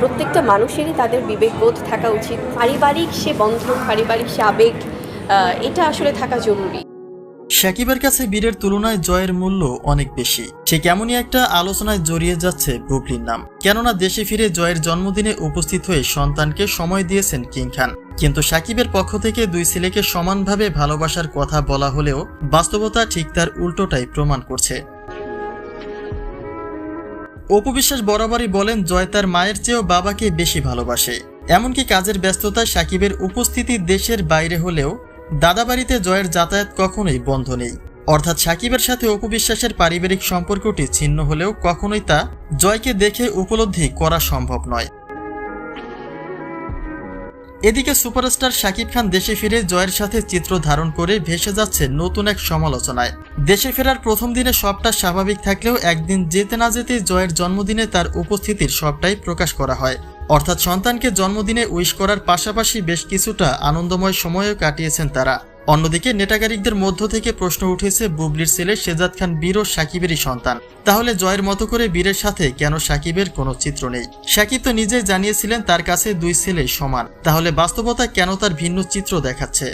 প্রত্যেকটা মানুষেরই তাদের বিবেকবোধ থাকা উচিত। পারিবারিক সে বন্ধন, পারিবারিক সে আবেগ, এটা আসলে থাকা জরুরি। শাকিবের কাছে বীরের তুলনায় জয়ের মূল্য অনেক বেশি। সে কেমনই একটা আলোচনায় জড়িয়ে যাচ্ছে বুবলির নাম। কেননা দেশে ফিরে জয়ের জন্মদিনে উপস্থিত হয়ে সন্তানকে সময় দিয়েছেন কিং খান। কিন্তু শাকিবের পক্ষ থেকে দুই ছেলেকে সমানভাবে ভালোবাসার কথা বলা হলেও বাস্তবতা ঠিক তার উল্টোটাই প্রমাণ করছে। অপু বিশ্বাস বরাবরই বলেন জয় তার মায়ের চেয়েও বাবাকে বেশি ভালোবাসে। এমনকি কাজের ব্যস্ততায় শাকিবের উপস্থিতি দেশের বাইরে হলেও দাদাবাড়িতে জয়ের যাতায়াত কখনোই বন্ধ নেই। অর্থাৎ শাকিবের সাথে অপু বিশ্বাসের পারিবারিক সম্পর্কটি ছিন্ন হলেও কখনোই তা জয়কে দেখে উপলব্ধি করা সম্ভব নয়। এদিকে সুপারস্টার শাকিব খান দেশে ফিরে জয়ের সাথে চিত্র ধারণ করে ভেসে যাচ্ছে নতুন এক সমালোচনায়। দেশে ফেরার প্রথম দিনে সবটা স্বাভাবিক থাকলেও একদিন যেতে না যেতে জয়ের জন্মদিনে তার উপস্থিতির সবটাই প্রকাশ করা হয়। অর্থাৎ সন্তানকে জন্মদিনে উইশ করার পাশাপাশি বেশ কিছুটা আনন্দময় সময়ও কাটিয়েছেন তারা। অন্যদিকে নেটাগারিকদের মধ্য থেকে প্রশ্ন উঠেছে বুবলির ছেলে শেজাদ খান বীর ও শাকিবেরই সন্তান, তাহলে জয়ের মতো করে বীরের সাথে কেন শাকিবের কোনো চিত্র নেই? শাকিব তো নিজেই জানিয়েছিলেন তার কাছে দুই ছেলে সমান, তাহলে বাস্তবতা কেন তার ভিন্ন চিত্র দেখাচ্ছে?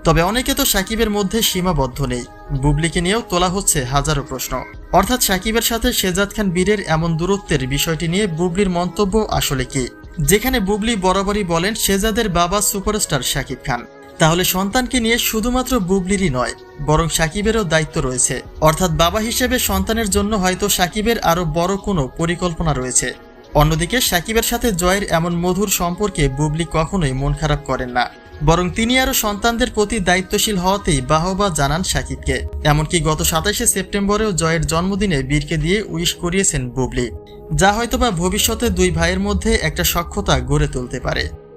তবে অনেকে তো শাকিবের মধ্যে সীমাবদ্ধ নেই। বুবলিকে নিয়েও তোলা হচ্ছে হাজারো প্রশ্ন। অর্থাৎ শাকিবের সাথে শেজাদ খান বীরের এমন দূরত্বের বিষয়টি নিয়ে বুবলির মন্তব্য আসলে কি? যেখানে বুবলি বরাবরই বলেন শেজাদের বাবা সুপারস্টার শাকিব খান, তাহলে সন্তানকে নিয়ে শুধুমাত্র বুবলিরই নয় বরং শাকিবেরও দায়িত্ব রয়েছে। অর্থাৎ বাবা হিসেবে সন্তানের জন্য হয়তো শাকিবের আরও বড় কোনো পরিকল্পনা রয়েছে। অন্যদিকে শাকিবের সাথে জয়ের এমন মধুর সম্পর্কে বুবলি কখনোই মন খারাপ করেন না, বরং তিনি আরও সন্তানদের প্রতি দায়িত্বশীল হওয়াতেই বাহবা জানান শাকিবকে। এমনকি গত 27শে সেপ্টেম্বরেও জয়ের জন্মদিনে বীরকে দিয়ে উইশ করিয়েছেন বুবলি, যা হয়তোবা ভবিষ্যতে দুই ভাইয়ের মধ্যে একটা সখ্যতা গড়ে তুলতে পারে।